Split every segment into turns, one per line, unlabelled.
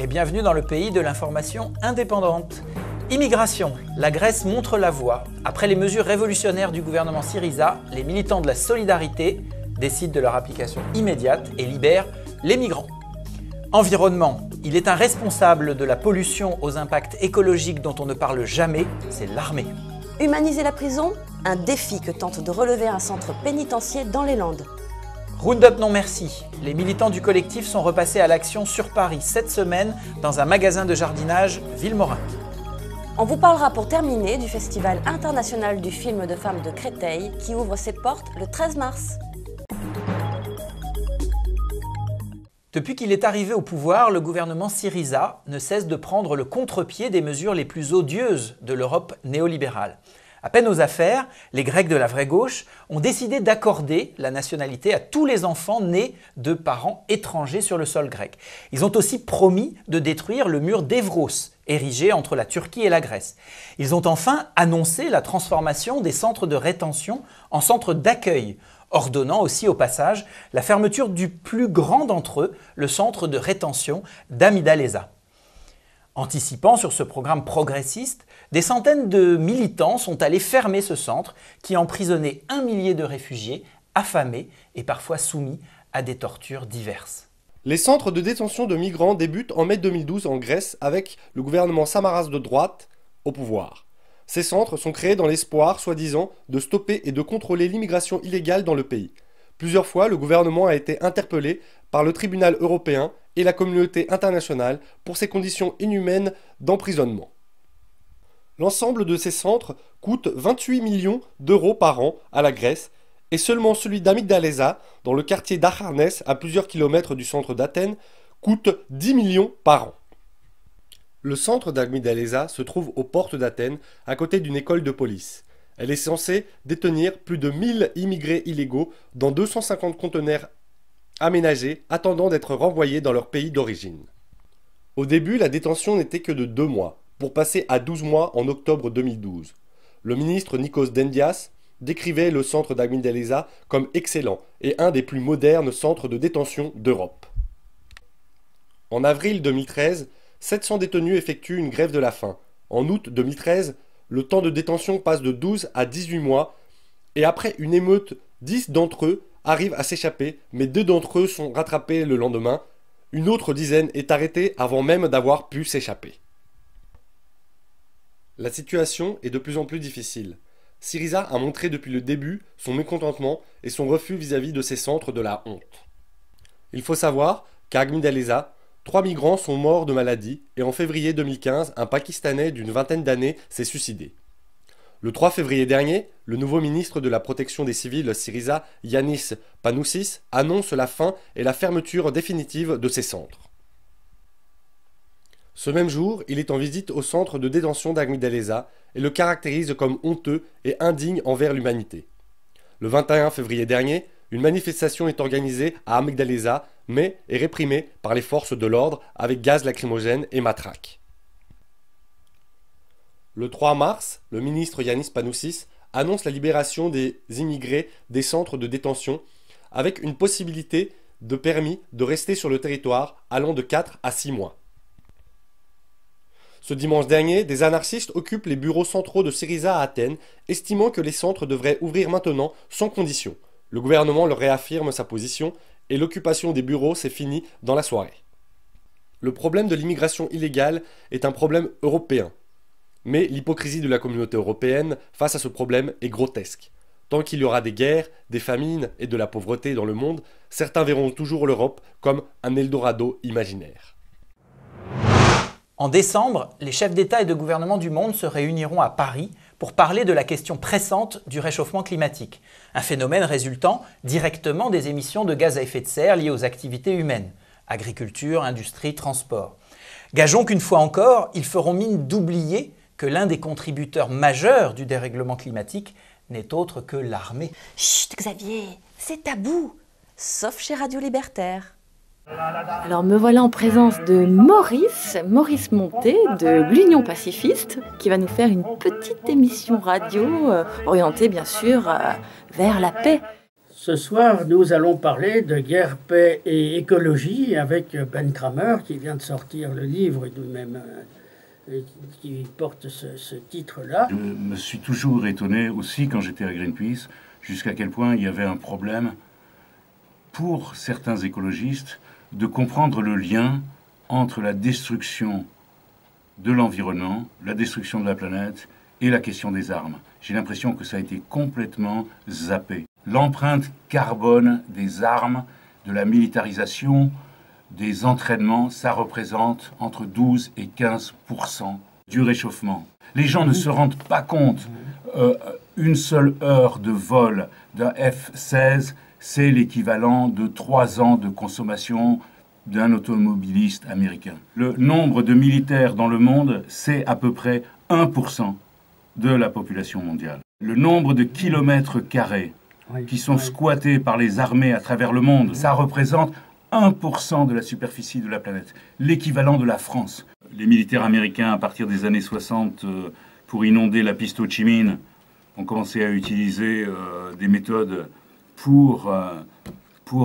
et bienvenue dans le pays de l'information indépendante. Immigration, la Grèce montre la voie. Après les mesures révolutionnaires du gouvernement Syriza, les militants de la solidarité décident de leur application immédiate et libèrent les migrants. Environnement, il est un responsable de la pollution aux impacts écologiques dont on ne parle jamais, c'est l'armée.
Humaniser la prison, un défi que tente de relever un centre pénitentiaire dans les Landes.
Roundup non merci. Les militants du collectif sont repassés à l'action sur Paris cette semaine dans un magasin de jardinage Villemorin.
On vous parlera pour terminer du Festival international du film de femmes de Créteil qui ouvre ses portes le 13 mars.
Depuis qu'il est arrivé au pouvoir, le gouvernement Syriza ne cesse de prendre le contre-pied des mesures les plus odieuses de l'Europe néolibérale. À peine aux affaires, les Grecs de la vraie gauche ont décidé d'accorder la nationalité à tous les enfants nés de parents étrangers sur le sol grec. Ils ont aussi promis de détruire le mur d'Evros, érigé entre la Turquie et la Grèce. Ils ont enfin annoncé la transformation des centres de rétention en centres d'accueil, ordonnant aussi au passage la fermeture du plus grand d'entre eux, le centre de rétention d'Amidaleza. Anticipant sur ce programme progressiste, des centaines de militants sont allés fermer ce centre qui emprisonnait 1 millier de réfugiés affamés et parfois soumis à des tortures diverses.
Les centres de détention de migrants débutent en mai 2012 en Grèce avec le gouvernement Samaras de droite au pouvoir. Ces centres sont créés dans l'espoir, soi-disant, de stopper et de contrôler l'immigration illégale dans le pays. Plusieurs fois, le gouvernement a été interpellé par le tribunal européen et la communauté internationale pour ces conditions inhumaines d'emprisonnement. L'ensemble de ces centres coûte 28 millions d'euros par an à la Grèce et seulement celui d'Amygdaleza, dans le quartier d'Acharnès, à plusieurs kilomètres du centre d'Athènes, coûte 10 millions par an. Le centre d'Amygdaleza se trouve aux portes d'Athènes, à côté d'une école de police. Elle est censée détenir plus de 1000 immigrés illégaux dans 250 conteneurs aménagés, attendant d'être renvoyés dans leur pays d'origine. Au début, la détention n'était que de 2 mois, pour passer à 12 mois en octobre 2012. Le ministre Nikos Dendias décrivait le centre d'Amygdaleza comme excellent et un des plus modernes centres de détention d'Europe. En avril 2013, 700 détenus effectuent une grève de la faim. En août 2013, le temps de détention passe de 12 à 18 mois et après une émeute, 10 d'entre eux arrivent à s'échapper, mais 2 d'entre eux sont rattrapés le lendemain. Une autre dizaine est arrêtée avant même d'avoir pu s'échapper. La situation est de plus en plus difficile. Syriza a montré depuis le début son mécontentement et son refus vis-à-vis de ces centres de la honte. Il faut savoir qu'à Amygdaleza, 3 migrants sont morts de maladie et en février 2015, un Pakistanais d'une vingtaine d'années s'est suicidé. Le 3 février dernier, le nouveau ministre de la protection des civils Syriza, Yanis Panoussis, annonce la fin et la fermeture définitive de ces centres. Ce même jour, il est en visite au centre de détention d'Amygdaleza et le caractérise comme honteux et indigne envers l'humanité. Le 21 février dernier, une manifestation est organisée à Amygdaleza, mais est réprimée par les forces de l'ordre avec gaz lacrymogène et matraques. Le 3 mars, le ministre Yanis Panoussis annonce la libération des immigrés des centres de détention avec une possibilité de permis de rester sur le territoire allant de 4 à 6 mois. Ce dimanche dernier, des anarchistes occupent les bureaux centraux de Syriza à Athènes, estimant que les centres devraient ouvrir maintenant sans condition. Le gouvernement leur réaffirme sa position et l'occupation des bureaux s'est finie dans la soirée. Le problème de l'immigration illégale est un problème européen. Mais l'hypocrisie de la communauté européenne face à ce problème est grotesque. Tant qu'il y aura des guerres, des famines et de la pauvreté dans le monde, certains verront toujours l'Europe comme un Eldorado imaginaire.
En décembre, les chefs d'État et de gouvernement du monde se réuniront à Paris pour parler de la question pressante du réchauffement climatique, un phénomène résultant directement des émissions de gaz à effet de serre liées aux activités humaines, agriculture, industrie, transport. Gageons qu'une fois encore, ils feront mine d'oublier que l'un des contributeurs majeurs du dérèglement climatique n'est autre que l'armée.
Chut Xavier, c'est tabou, sauf chez Radio Libertaire.
Alors me voilà en présence de Maurice Monté de l'Union pacifiste qui va nous faire une petite émission radio orientée bien sûr vers la paix.
Ce soir, nous allons parler de guerre, paix et écologie avec Ben Kramer, qui vient de sortir le livre lui-même qui porte ce titre-là.
Je me suis toujours étonné aussi, quand j'étais à Greenpeace, jusqu'à quel point il y avait un problème pour certains écologistes de comprendre le lien entre la destruction de l'environnement, la destruction de la planète et la question des armes. J'ai l'impression que ça a été complètement zappé. L'empreinte carbone des armes, de la militarisation, des entraînements, ça représente entre 12 et 15% du réchauffement. Les gens ne se rendent pas compte. Une seule heure de vol d'un F-16, c'est l'équivalent de 3 ans de consommation d'un automobiliste américain. Le nombre de militaires dans le monde, c'est à peu près 1% de la population mondiale. Le nombre de kilomètres carrés qui sont squattés par les armées à travers le monde, ça représente 1% de la superficie de la planète, l'équivalent de la France. Les militaires américains, à partir des années 60, pour inonder la piste Ho Chi Minh, ont commencé à utiliser des méthodes pour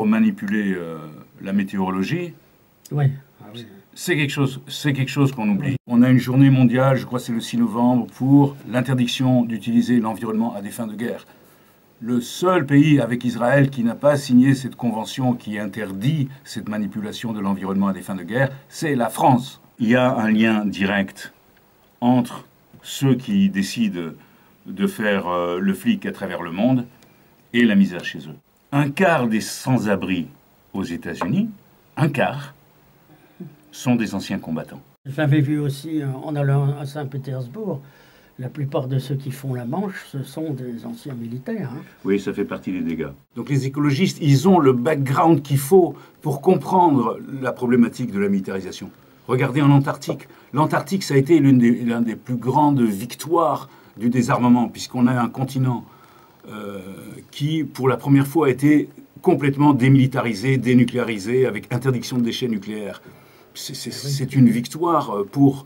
manipuler la météorologie.
Oui.
C'est quelque chose qu'on oublie. On a une journée mondiale, je crois que c'est le 6 novembre, pour l'interdiction d'utiliser l'environnement à des fins de guerre. Le seul pays avec Israël qui n'a pas signé cette convention qui interdit cette manipulation de l'environnement à des fins de guerre, c'est la France. Il y a un lien direct entre ceux qui décident de faire le flic à travers le monde et la misère chez eux. Un quart des sans-abri aux États-Unis, un quart, sont des anciens combattants.
J'avais vu aussi, en allant à Saint-Pétersbourg, la plupart de ceux qui font la Manche, ce sont des anciens militaires.
Oui, ça fait partie des dégâts. Donc les écologistes, ils ont le background qu'il faut pour comprendre la problématique de la militarisation. Regardez en Antarctique. L'Antarctique, ça a été l'une des plus grandes victoires du désarmement, puisqu'on a un continent qui, pour la première fois, a été complètement démilitarisé, dénucléarisé, avec interdiction de déchets nucléaires. C'est une victoire pour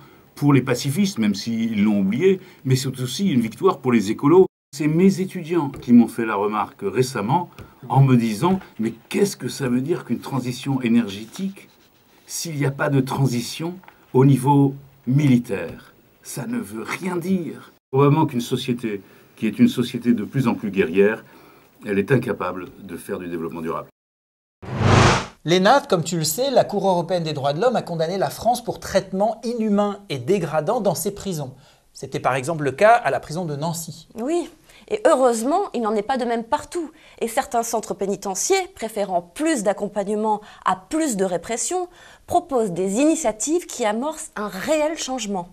les pacifistes, même s'ils l'ont oublié, mais c'est aussi une victoire pour les écolos. C'est mes étudiants qui m'ont fait la remarque récemment en me disant « Mais qu'est-ce que ça veut dire qu'une transition énergétique s'il n'y a pas de transition au niveau militaire? Ça ne veut rien dire. » Probablement qu'une société qui est une société de plus en plus guerrière, elle est incapable de faire du développement durable.
Léna, comme tu le sais, la Cour européenne des droits de l'homme a condamné la France pour traitement inhumain et dégradant dans ses prisons. C'était par exemple le cas à la prison de Nancy.
Oui, et heureusement, il n'en est pas de même partout. Et certains centres pénitentiaires, préférant plus d'accompagnement à plus de répression, proposent des initiatives qui amorcent un réel changement.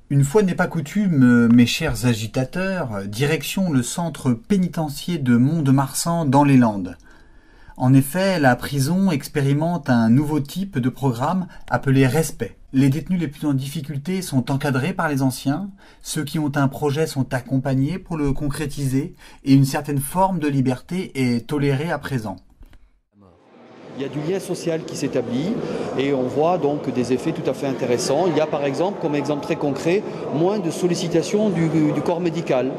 Une fois n'est pas coutume, mes chers agitateurs, direction le centre pénitentiaire de Mont-de-Marsan dans les Landes. En effet, la prison expérimente un nouveau type de programme appelé Respect. Les détenus les plus en difficulté sont encadrés par les anciens, ceux qui ont un projet sont accompagnés pour le concrétiser et une certaine forme de liberté est tolérée à présent.
Il y a du lien social qui s'établit et on voit donc des effets tout à fait intéressants. Il y a par exemple, comme exemple très concret, moins de sollicitation du corps médical.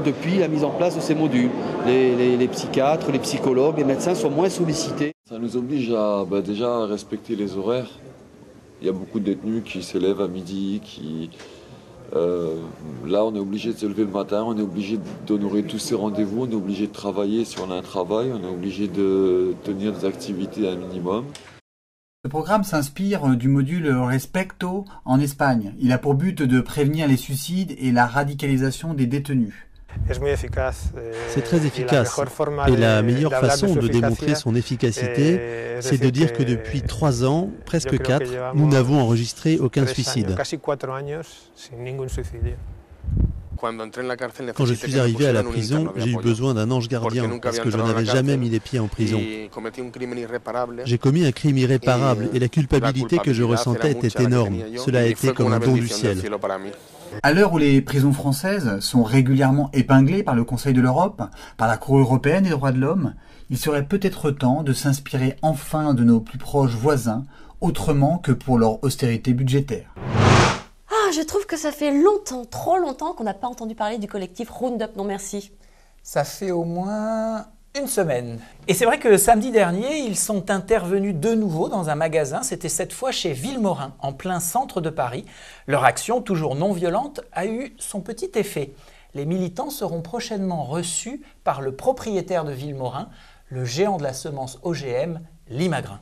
Depuis la mise en place de ces modules. Les psychiatres, les psychologues, les médecins sont moins sollicités.
Ça nous oblige déjà à respecter les horaires. Il y a beaucoup de détenus qui se lèvent à midi, là on est obligé de se lever le matin, on est obligé d'honorer tous ces rendez-vous, on est obligé de travailler si on a un travail, on est obligé de tenir des activités à un minimum.
Ce programme s'inspire du module Respecto en Espagne. Il a pour but de prévenir les suicides et la radicalisation des détenus.
C'est très efficace et la meilleure façon de démontrer son efficacité, c'est de dire que depuis 3 ans, presque 4, nous n'avons enregistré aucun suicide. Quand je suis arrivé à la prison, j'ai eu besoin d'un ange gardien parce que je n'avais jamais mis les pieds en prison. J'ai commis un crime irréparable et la culpabilité que je ressentais était énorme. Cela a été comme un don du ciel.
À l'heure où les prisons françaises sont régulièrement épinglées par le Conseil de l'Europe, par la Cour européenne des droits de l'homme, il serait peut-être temps de s'inspirer enfin de nos plus proches voisins, autrement que pour leur austérité budgétaire.
Ah, je trouve que ça fait longtemps, trop longtemps qu'on n'a pas entendu parler du collectif Roundup Non Merci.
Ça fait au moins une semaine. Et c'est vrai que samedi dernier, ils sont intervenus de nouveau dans un magasin. C'était cette fois chez Vilmorin, en plein centre de Paris. Leur action, toujours non violente, a eu son petit effet. Les militants seront prochainement reçus par le propriétaire de Vilmorin, le géant de la semence OGM, Limagrain.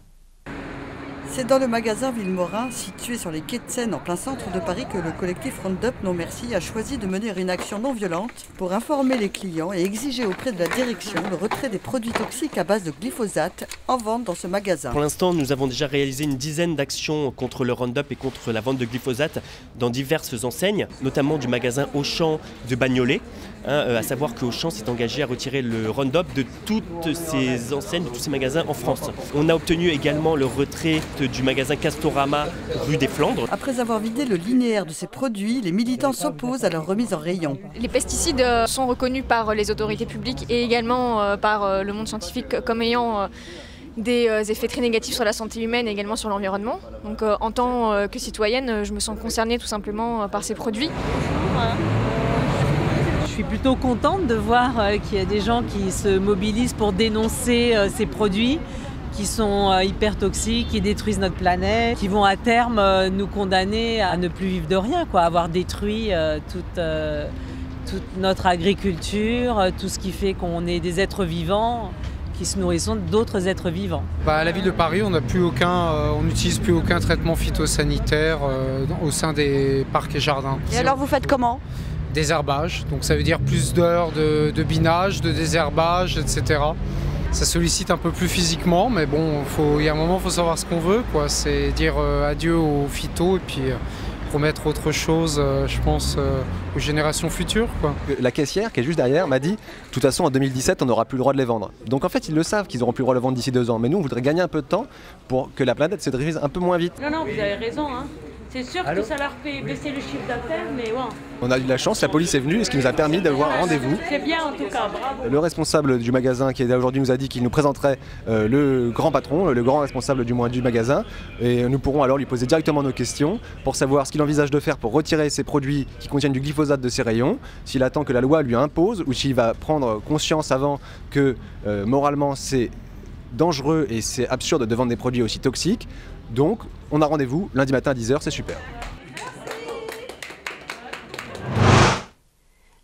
C'est dans le magasin Vilmorin, situé sur les quais de Seine en plein centre de Paris, que le collectif Roundup Non Merci a choisi de mener une action non violente pour informer les clients et exiger auprès de la direction le retrait des produits toxiques à base de glyphosate en vente dans ce magasin.
Pour l'instant, nous avons déjà réalisé une dizaine d'actions contre le Roundup et contre la vente de glyphosate dans diverses enseignes, notamment du magasin Auchan de Bagnolet. À savoir que Auchan s'est engagé à retirer le Roundup de toutes ces enseignes, de tous ces magasins en France. On a obtenu également le retrait du magasin Castorama rue des Flandres.
Après avoir vidé le linéaire de ces produits, les militants s'opposent à leur remise en rayon.
Les pesticides sont reconnus par les autorités publiques et également par le monde scientifique comme ayant des effets très négatifs sur la santé humaine et également sur l'environnement. Donc en tant que citoyenne, je me sens concernée tout simplement par ces produits.
Je suis plutôt contente de voir qu'il y a des gens qui se mobilisent pour dénoncer ces produits qui sont hyper toxiques, qui détruisent notre planète, qui vont à terme nous condamner à ne plus vivre de rien, à avoir détruit toute notre agriculture, tout ce qui fait qu'on est des êtres vivants qui se nourrissent d'autres êtres vivants.
À la ville de Paris, on n'utilise plus aucun traitement phytosanitaire au sein des parcs et jardins.
Et alors vous faites comment ?
Désherbage, donc ça veut dire plus d'heures de binage, de désherbage, etc. Ça sollicite un peu plus physiquement, mais bon, il y a un moment, il faut savoir ce qu'on veut, c'est dire adieu aux phytos et puis promettre autre chose, je pense, aux générations futures.
La caissière qui est juste derrière m'a dit, de toute façon en 2017 on n'aura plus le droit de les vendre. Donc en fait ils le savent qu'ils n'auront plus le droit de les vendre d'ici 2 ans, mais nous on voudrait gagner un peu de temps pour que la planète se dirige un peu moins vite.
Non, vous avez raison, hein. C'est sûr que ça leur fait baisser le chiffre d'affaires, mais bon.
On a eu de la chance, la police est venue, ce qui nous a permis d'avoir un rendez-vous.
C'est bien en tout cas, bravo.
Le responsable du magasin qui est là aujourd'hui nous a dit qu'il nous présenterait le grand patron, le grand responsable du magasin. Et nous pourrons alors lui poser directement nos questions pour savoir ce qu'il envisage de faire pour retirer ces produits qui contiennent du glyphosate de ses rayons, s'il attend que la loi lui impose ou s'il va prendre conscience avant que moralement c'est dangereux et c'est absurde de vendre des produits aussi toxiques. Donc, on a rendez-vous lundi matin à 10h, c'est super.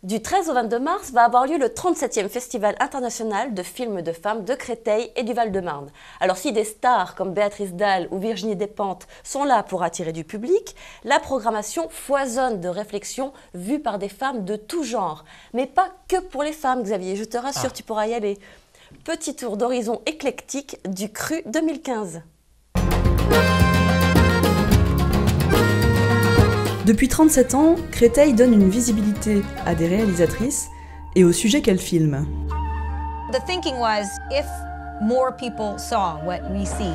Du 13 au 22 mars va avoir lieu le 37e Festival international de films de femmes de Créteil et du Val-de-Marne. Alors si des stars comme Béatrice Dalle ou Virginie Despentes sont là pour attirer du public, la programmation foisonne de réflexions vues par des femmes de tout genre. Mais pas que pour les femmes, Xavier, je te rassure, tu pourras y aller. Petit tour d'horizon éclectique du Cru 2015.
Depuis 37 ans, Créteil donne une visibilité à des réalisatrices et aux sujets qu'elles filment.
The thinking was, if more people saw what we see.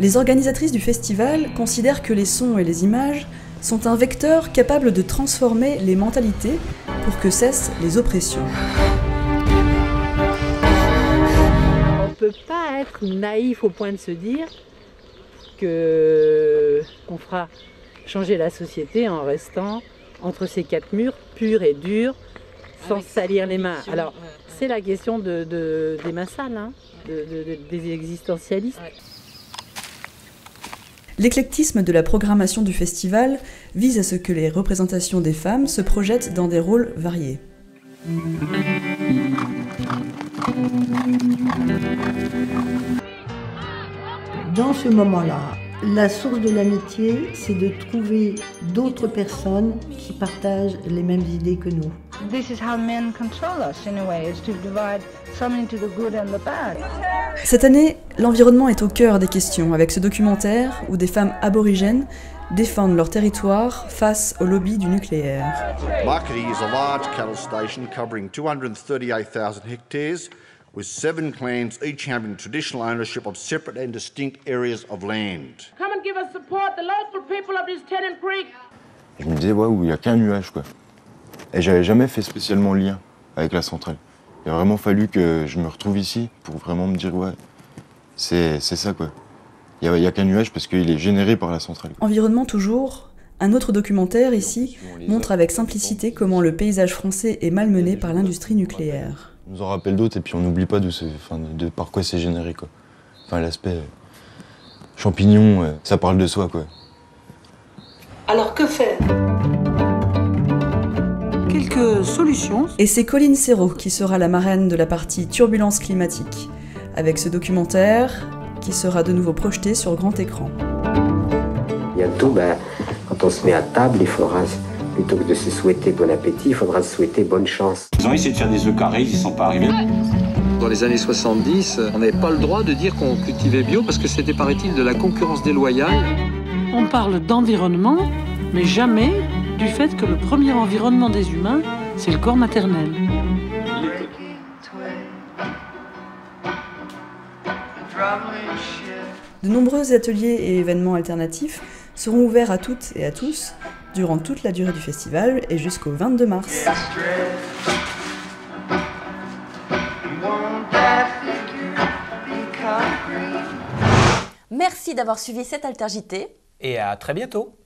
Les organisatrices du festival considèrent que les sons et les images sont un vecteur capable de transformer les mentalités pour que cessent les oppressions.
On ne peut pas être naïf au point de se dire qu'on fera changer la société en restant entre ces 4 murs purs et durs, sans salir les mains. Alors, c'est la question des mains sales, hein, des existentialistes.
L'éclectisme de la programmation du festival vise à ce que les représentations des femmes se projettent dans des rôles variés.
Dans ce moment-là, la source de l'amitié, c'est de trouver d'autres personnes qui partagent les mêmes idées que nous.
Cette année, l'environnement est au cœur des questions avec ce documentaire où des femmes aborigènes défendent leur territoire face au lobby du nucléaire.
Makeri is a large cattle station covering 238,000 hectares with 7 clans each having traditional ownership of separate and distinct areas of land.
Come and give us support, the local people of this Tennant Creek.
Je me disais, ouais, il n'y a qu'un nuage, quoi. Et j'avais jamais fait spécialement le lien avec la centrale. Il a vraiment fallu que je me retrouve ici pour vraiment me dire, ouais, c'est ça, quoi. Il n'y a qu'un nuage parce qu'il est généré par la centrale.
Environnement toujours, un autre documentaire ici montre avec simplicité comment le paysage français est malmené par l'industrie nucléaire.
On nous en rappelle d'autres et puis on n'oublie pas de par quoi c'est généré, quoi. Enfin, l'aspect champignon, ça parle de soi, quoi.
Alors que faire? Quelques solutions.
Et c'est Colline Serrault qui sera la marraine de la partie Turbulence climatique, avec ce documentaire qui sera de nouveau projeté sur grand écran.
Bientôt, quand on se met à table, il faudra, plutôt que de se souhaiter bon appétit, il faudra se souhaiter bonne chance.
Ils ont essayé de faire des œufs carrés, ils n'y sont pas arrivés.
Dans les années 70, on n'avait pas le droit de dire qu'on cultivait bio parce que c'était, paraît-il, de la concurrence déloyale.
On parle d'environnement, mais jamais du fait que le premier environnement des humains, c'est le corps maternel.
De nombreux ateliers et événements alternatifs seront ouverts à toutes et à tous durant toute la durée du festival et jusqu'au 22 mars.
Merci d'avoir suivi cette Alter JT.
Et à très bientôt.